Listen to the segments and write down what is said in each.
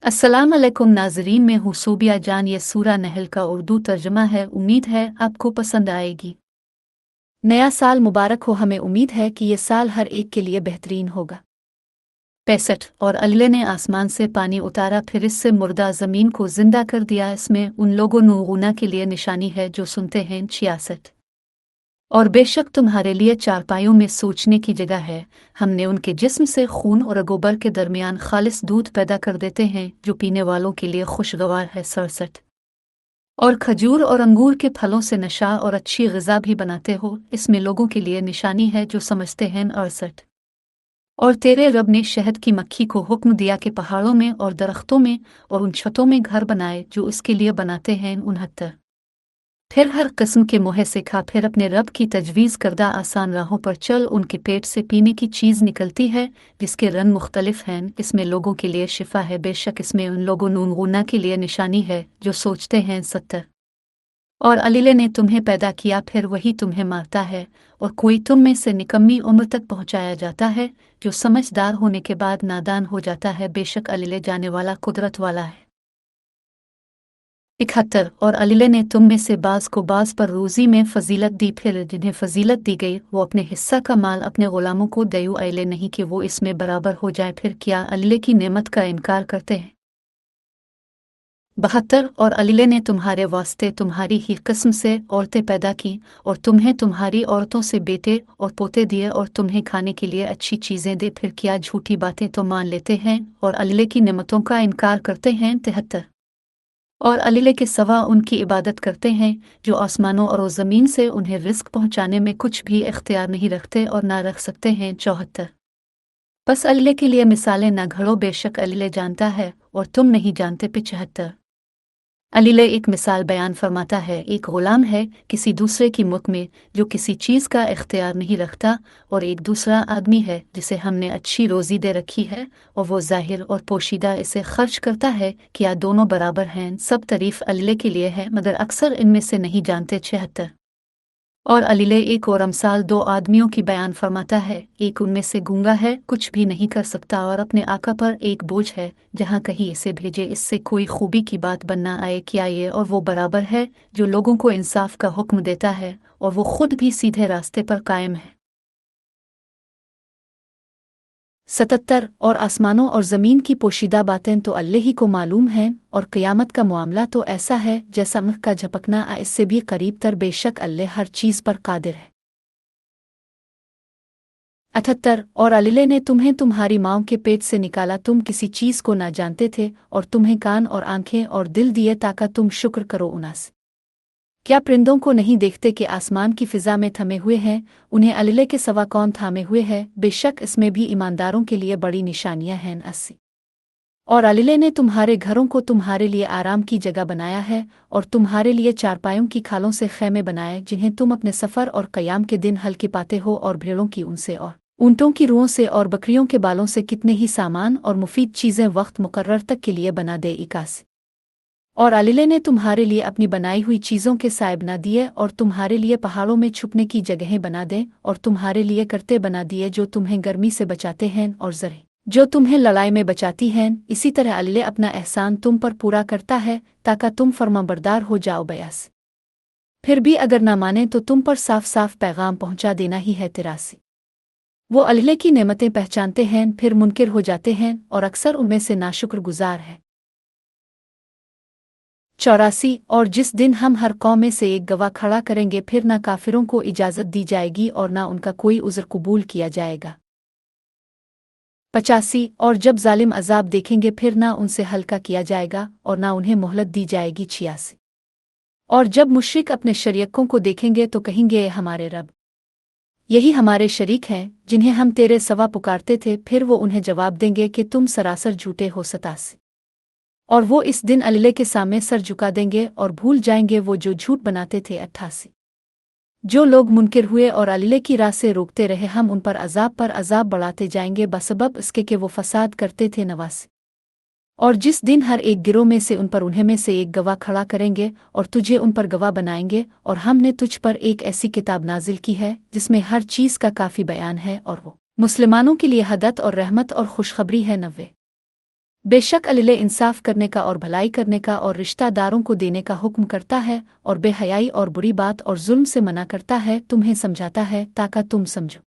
अस्सलाम अलैकुम नाजरीन, में हूँ सूबिया जान। ये सूरा नहल का उर्दू तर्जमा है। उम्मीद है आपको पसंद आएगी। नया साल मुबारक हो। हमें उम्मीद है कि ये साल हर एक के लिए बेहतरीन होगा। 65 और अल्लाह ने आसमान से पानी उतारा, फिर इससे मुर्दा ज़मीन को जिंदा कर दिया। इसमें उन लोगों नूगुना के लिए निशानी है जो सुनते हैं। 66 और बेशक तुम्हारे लिए चारपाइयों में सोचने की जगह है। हमने उनके जिस्म से खून और गोबर के दरमियान खालिस दूध पैदा कर देते हैं जो पीने वालों के लिए खुशगवार है। 67 और खजूर और अंगूर के फलों से नशा और अच्छी ग़िज़ा भी बनाते हो, इसमें लोगों के लिए निशानी है जो समझते हैं। 68 और तेरे रब ने शहद की मक्खी को हुक्म दिया कि पहाड़ों में और दरख्तों में और उन छतों में घर बनाए जो उसके लिए बनाते हैं। 69 फिर हर किस्म के मुँह से खा, फिर अपने रब की तजवीज़ करदा आसान राहों पर चल। उनके पेट से पीने की चीज़ निकलती है जिसके रंग मुख्तलिफ हैं। इसमें लोगों के लिए शिफा है, बेशक इसमें उन लोगों नूनगुना के लिए निशानी है जो सोचते हैं। 70 और अलीले ने तुम्हें पैदा किया, फिर वही तुम्हें मारता है, और कोई तुम में से निकम्मी उम्र तक पहुँचाया जाता है जो समझदार होने के बाद नादान हो जाता है। बेशक अलीले जाने वाला कुदरत वाला है। 71 और अलीले ने तुम में से बाज को बाज पर रोज़ी में फजीलत दी, फिर जिन्हें फजीलत दी गई वो अपने हिस्सा का माल अपने ग़ुलामों को दयु अले नहीं कि वो इसमें बराबर हो जाए। फिर क्या अलीले की नेमत का इनकार करते हैं। 72 और अलीले ने तुम्हारे वास्ते तुम्हारी ही किस्म से औरतें पैदा की और तुम्हें तुम्हारी औरतों से बेटे और पोते दिए और तुम्हें खाने के लिए अच्छी चीज़ें दे। फिर क्या झूठी बातें तो मान लेते हैं और अलीले की नेमतों का इनकार करते हैं। 73 और अलीले के सवा उनकी इबादत करते हैं जो आसमानों और ज़मीन से उन्हें रिस्क पहुँचाने में कुछ भी इख्तियार नहीं रखते और ना रख सकते हैं। 74 बस अलीले के लिए मिसालें न घड़ो, बेशक अलीले जानता है और तुम नहीं जानते। 75 अलीले एक मिसाल बयान फरमाता है। एक ग़ुलाम है किसी दूसरे की मुल्क में जो किसी चीज़ का इख्तियार नहीं रखता, और एक दूसरा आदमी है जिसे हमने अच्छी रोज़ी दे रखी है और वो ज़ाहिर और पोशीदा इसे खर्च करता है। क्या दोनों बराबर हैं? सब तारीफ़ अलीले के लिए है मगर अक्सर इनमें से नहीं जानते। 76 और अलीले एक और अमसाल दो आदमियों की बयान फरमाता है। एक उनमें से गूंगा है, कुछ भी नहीं कर सकता, और अपने आका पर एक बोझ है जहाँ कहीं इसे भेजे इससे कोई खूबी की बात बनना आए। क्या ये और वो बराबर है जो लोगों को इंसाफ का हुक्म देता है और वो खुद भी सीधे रास्ते पर कायम है। 77 और आसमानों और ज़मीन की पोशीदा बातें तो अल्लाह ही को मालूम हैं, और क़यामत का मामला तो ऐसा है जैसा आँख का झपकना आ, इससे भी करीब तर। बेशक अल्लाह हर चीज़ पर कादिर है। 78 और अलीले ने तुम्हें तुम्हारी माँव के पेट से निकाला, तुम किसी चीज़ को ना जानते थे, और तुम्हें कान और आंखें और दिल दिए ताकि तुम शुक्र करो उनास। क्या परिंदों को नहीं देखते कि आसमान की फ़िज़ा में थमे हुए हैं? उन्हें अलीले के सवा कौन थामे हुए है? बेशक इसमें भी ईमानदारों के लिए बड़ी निशानियां हैं। 80 और अलीले ने तुम्हारे घरों को तुम्हारे लिए आराम की जगह बनाया है, और तुम्हारे लिए चारपायों की खालों से खैमे बनाए जिन्हें तुम अपने सफ़र और क़याम के दिन हल्के पाते हो, और भेड़ों की उनसे और ऊँटों की रूहों से और बकरियों के बालों से कितने ही सामान और मुफीद चीज़ें वक्त मुकर्रर तक के लिए बना दे। 81 और अलीले ने तुम्हारे लिए अपनी बनाई हुई चीज़ों के साए बना दिए, और तुम्हारे लिए पहाड़ों में छुपने की जगहें बना दें, और तुम्हारे लिए करते बना दिए जो तुम्हें गर्मी से बचाते हैं, और ज़रें जो तुम्हें लड़ाई में बचाती हैं। इसी तरह अलीले अपना एहसान तुम पर पूरा करता है ताकि तुम फरमाबरदार हो जाओ। 82 फिर भी अगर ना माने तो तुम पर साफ साफ पैगाम पहुंचा देना ही है। 83 वो अलीले की नेमतें पहचानते हैं फिर मुनकिर हो जाते हैं, और अक्सर उनमें से नाशुक्र गुजार है। 84 और जिस दिन हम हर कौम में से एक गवाह खड़ा करेंगे, फिर ना काफिरों को इजाज़त दी जाएगी और ना उनका कोई उज़्र कबूल किया जाएगा। 85 और जब जालिम अजाब देखेंगे, फिर ना उनसे हल्का किया जाएगा और ना उन्हें मोहलत दी जाएगी। 86 और जब मुशरिक अपने शरीकों को देखेंगे तो कहेंगे, "ये हमारे रब, यही हमारे शरीक हैं जिन्हें हम तेरे सवा पुकारते थे।" फिर वो उन्हें जवाब देंगे कि तुम सरासर झूठे हो। 87 और वो इस दिन अलीले के सामने सर झुका देंगे और भूल जाएंगे वो जो झूठ बनाते थे। 88 जो लोग मुनकिर हुए और अलीले की राह से रोकते रहे, हम उन पर अजाब बढ़ाते जाएंगे बसबब इसके कि वो फसाद करते थे। 89 और जिस दिन हर एक गिरोह में से उन्हें में से एक गवाह खड़ा करेंगे और तुझे उन पर गवाह बनाएंगे, और हमने तुझ पर एक ऐसी किताब नाजिल की है जिसमें हर चीज़ का काफ़ी बयान है, और वो मुसलमानों के लिए हदत और रहमत और खुशखबरी है। 90 बेशक अल्लाह इंसाफ करने का और भलाई करने का और रिश्तेदारों को देने का हुक्म करता है और बेहयाई और बुरी बात और जुल्म से मना करता है, तुम्हें समझाता है ताकि तुम समझो।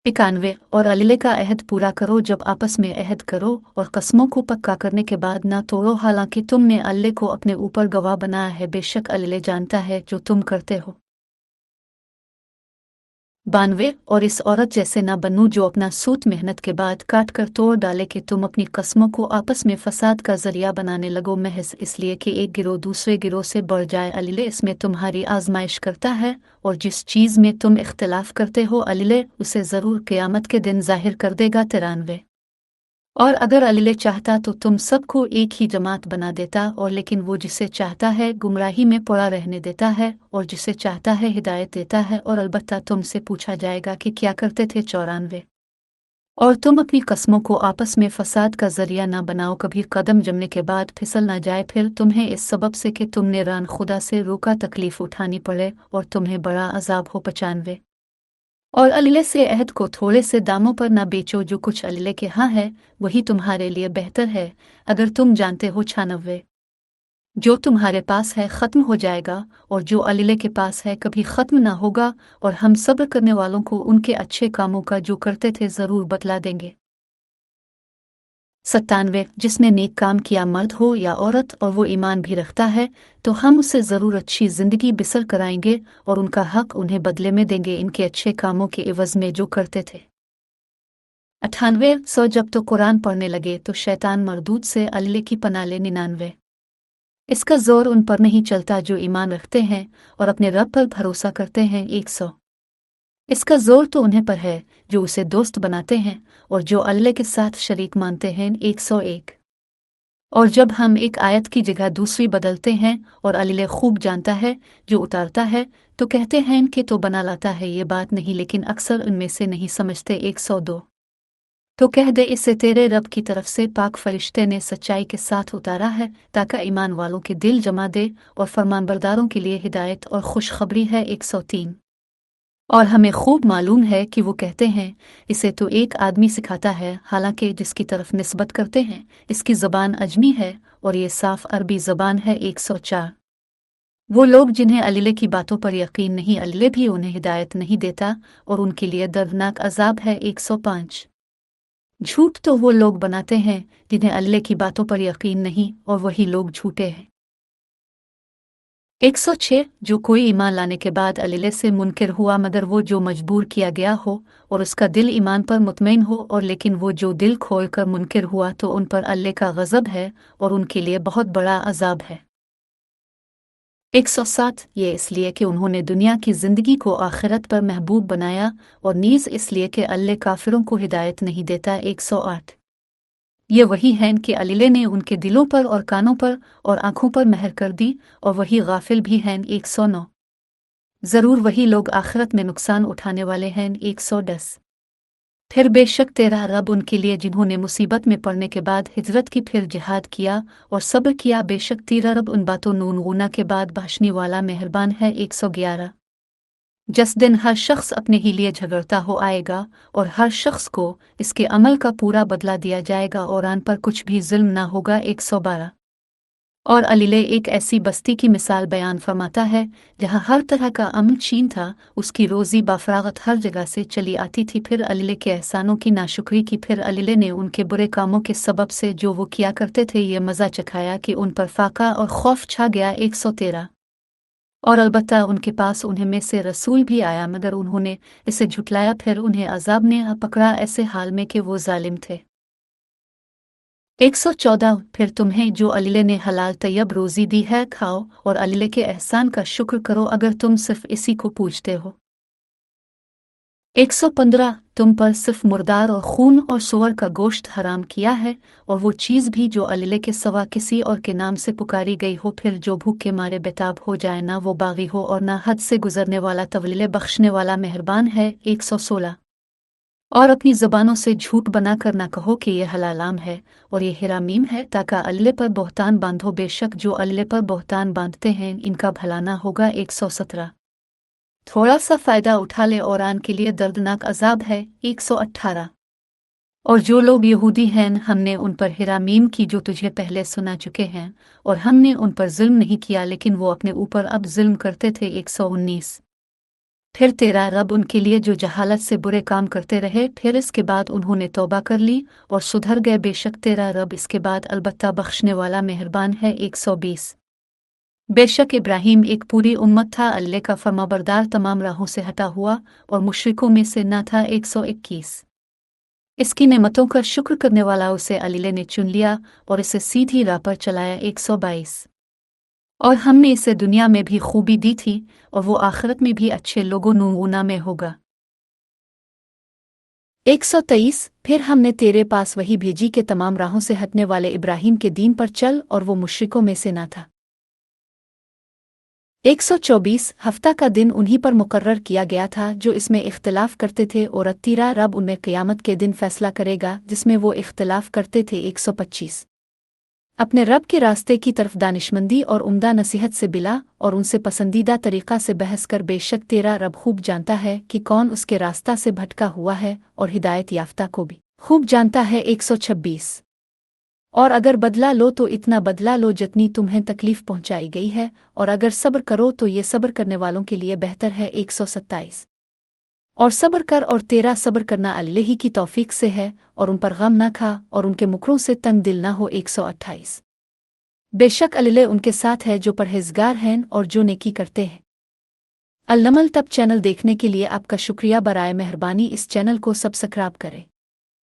91 और अल्लाह का अहद पूरा करो जब आपस में अहद करो और कस्मों को पक्का करने के बाद ना तोड़ो, हालांकि तुमने अल्लाह को अपने ऊपर गवाह बनाया है, बेशक अल्लाह जानता है जो तुम करते हो। 92 और इस औरत जैसे ना बनो जो अपना सूत मेहनत के बाद काट कर तोड़ डाले कि तुम अपनी कस्मों को आपस में फसाद का जरिया बनाने लगो, महज इसलिए कि एक गिरोह दूसरे गिरोह से बढ़ जाए। अल्लाह इसमें तुम्हारी आजमाइश करता है और जिस चीज़ में तुम इख्तिलाफ करते हो अल्लाह उसे ज़रूर क़यामत के दिन जाहिर कर देगा। 93 और अगर अल्लाह चाहता तो तुम सबको एक ही जमात बना देता, और लेकिन वो जिसे चाहता है गुमराही में पड़ा रहने देता है और जिसे चाहता है हिदायत देता है, और अलबत्ता तुमसे पूछा जाएगा कि क्या करते थे। 94 और तुम अपनी कस्मों को आपस में फसाद का जरिया ना बनाओ, कभी कदम जमने के बाद फिसल ना जाए फिर तुम्हें इस सबब से कि तुमने रान खुदा से रोका तकलीफ उठानी पड़े और तुम्हें बड़ा अजाब हो। 95 और अल्लाह से अहद को थोड़े से दामों पर न बेचो, जो कुछ अल्लाह के हाँ है वही तुम्हारे लिए बेहतर है, अगर तुम जानते हो। 96 जो तुम्हारे पास है ख़त्म हो जाएगा और जो अल्लाह के पास है कभी ख़त्म ना होगा, और हम सब्र करने वालों को उनके अच्छे कामों का जो करते थे ज़रूर बतला देंगे। 97 जिसने नेक काम किया, मर्द हो या औरत, और वो ईमान भी रखता है, तो हम उसे ज़रूर अच्छी ज़िंदगी बसर कराएंगे और उनका हक उन्हें बदले में देंगे इनके अच्छे कामों के एवज़ में जो करते थे। 98 सो जब तो कुरान पढ़ने लगे तो शैतान मरदूद से अल्लाह की पनाह ले। 99 इसका जोर उन पर नहीं चलता जो ईमान रखते हैं और अपने रब पर भरोसा करते हैं। 100 इसका जोर तो उन्हें पर है जो उसे दोस्त बनाते हैं और जो अल्लाह के साथ शरीक मानते हैं। 101 और जब हम एक आयत की जगह दूसरी बदलते हैं और अल्लाह खूब जानता है जो उतारता है, तो कहते हैं कि तो बना लाता है, ये बात नहीं, लेकिन अक्सर उनमें से नहीं समझते। 102 तो कह दे इससे तेरे रब की तरफ से पाक फरिश्ते ने सच्चाई के साथ उतारा है ताकि ईमान वालों के दिल जमा दे और फरमानबरदारों के लिए हिदायत और खुशखबरी है। 103 और हमें खूब मालूम है कि वो कहते हैं इसे तो एक आदमी सिखाता है, हालांकि जिसकी तरफ निस्बत करते हैं इसकी ज़बान अजमी है और ये साफ अरबी ज़बान है। 104 वो लोग जिन्हें अल्लाह की बातों पर यकीन नहीं, अल्लाह भी उन्हें हिदायत नहीं देता और उनके लिए दर्दनाक अजाब है। 105 झूठ तो वो लोग बनाते हैं जिन्हें अल्लाह की बातों पर यकीन नहीं, और वही लोग झूठे हैं। 106 जो कोई ईमान लाने के बाद अल्लाह से मुनकिर हुआ मगर वो जो मजबूर किया गया हो और उसका दिल ईमान पर मुतमईन हो, और लेकिन वो जो दिल खोल कर मुनकिर हुआ तो उन पर अल्लाह का गज़ब है और उनके लिए बहुत बड़ा अजाब है। 107 ये इसलिए कि उन्होंने दुनिया की ज़िंदगी को आखिरत पर महबूब बनाया, और नीज़ इसलिए कि अल्लाह काफिरों को हिदायत नहीं देता। 108 ये वही हैं कि अल्लाह ने उनके दिलों पर और कानों पर और आँखों पर मेहर कर दी, और वही गाफिल भी हैं। 109 ज़रूर वही लोग आखिरत में नुकसान उठाने वाले हैं। 110 फिर बेशक तेरा रब उनके लिए जिन्होंने मुसीबत में पड़ने के बाद हिजरत की फिर जिहाद किया और सब्र किया, बेशक तेरा रब उन बातों नून गुना के बाद बख्शने वाला मेहरबान है। 111 जिस दिन हर शख्स अपने ही लिए झगड़ता हो आएगा और हर शख्स को इसके अमल का पूरा बदला दिया जाएगा और आन पर कुछ भी जुल्म ना होगा। 112 और अल्लाह एक ऐसी बस्ती की मिसाल बयान फरमाता है जहाँ हर तरह का अमन चीन था, उसकी रोज़ी बाफरागत हर जगह से चली आती थी, फिर अल्लाह के एहसानों की नाशुक्री की, फिर अल्लाह ने उनके बुरे कामों के सबब से जो वो किया करते थे ये मज़ा चखाया कि उन पर फाका और खौफ छा गया। 113 और अलबत्ता उनके पास उन्हें में से रसूल भी आया मगर उन्होंने इसे झुटलाया, फिर उन्हें अजाब ने पकड़ा ऐसे हाल में कि वो जालिम थे। 114 फिर तुम्हें जो अल्लाह ने हलाल तैयब रोज़ी दी है खाओ और अल्लाह के एहसान का शुक्र करो अगर तुम सिर्फ इसी को पूजते हो। 115 तुम पर सिर्फ मुर्दार और खून और सूअर का गोश्त हराम किया है, और वो चीज़ भी जो अल्लाह के सिवा किसी और के नाम से पुकारी गई हो, फिर जो भूख के मारे बेताब हो जाए, ना वो बागी हो और ना हद से गुजरने वाला, तवलीले बख्शने वाला मेहरबान है। 116 और अपनी ज़बानों से झूठ बना कर ना कहो कि यह हलालाम है और ये हिरामीम है, ताकि अल्लाह पर बहतान बांधो, बेशक जो अल्लाह पर बहतान बांधते हैं इनका भला ना होगा। 117 थोड़ा सा फ़ायदा उठा ले और आन के लिए दर्दनाक अजाब है। 118 और जो लोग यहूदी हैं हमने उन पर हिरामीम की जो तुझे पहले सुना चुके हैं, और हमने उन पर जुल्म नहीं किया लेकिन वो अपने ऊपर अब जुल्म करते थे। 119। फिर तेरा रब उनके लिए जो जहालत से बुरे काम करते रहे, फिर इसके बाद उन्होंने तौबा कर ली और सुधर गए। बेशक तेरा रब इसके बाद अलबत्ता बख्शने वाला मेहरबान है। 120। बेशक इब्राहिम एक पूरी उम्मत था, अल्लाह का फरमाबरदार, तमाम राहों से हटा हुआ और मुशरिकों में से न था। 121। इसकी नेमतों का शुक्र करने वाला उसे अल्लाह ने चुन लिया और इसे सीधी राह पर चलाया। 122। और हमने इसे दुनिया में भी खूबी दी थी और वो आखिरत में भी अच्छे लोगों नूना में होगा। 123। फिर हमने तेरे पास वही भेजी के तमाम राहों से हटने वाले इब्राहिम के दीन पर चल, और वो मुशरिकों में से न था। 124। हफ्ता का दिन उन्हीं पर मुकर्रर किया गया था जो इसमें इख्तिलाफ करते थे, और तेरा रब उनमें क़यामत के दिन फैसला करेगा जिसमें वो इख्तिलाफ करते थे। 125। अपने रब के रास्ते की तरफ दानिशमंदी और उम्दा नसीहत से बिला और उनसे पसंदीदा तरीक़ा से बहस कर। बेशक तेरा रब खूब जानता है कि कौन उसके रास्ता से भटका हुआ है, और हिदायत याफ्ता को भी खूब जानता है। 126। और अगर बदला लो तो इतना बदला लो जितनी तुम्हें तकलीफ पहुंचाई गई है, और अगर सब्र करो तो ये सब्र करने वालों के लिए बेहतर है। 127। और सब्र कर, और तेरा सब्र करना अल्लाह ही की तौफीक से है, और उन पर गम न खा और उनके मुखरों से तंग दिल न हो। 128। बेशक अल्लाह उनके साथ है जो परहेजगार हैं और जो नेकी करते हैं। अल नमल तब चैनल देखने के लिए आपका शुक्रिया। बराए मेहरबानी इस चैनल को सब्सक्राइब करें।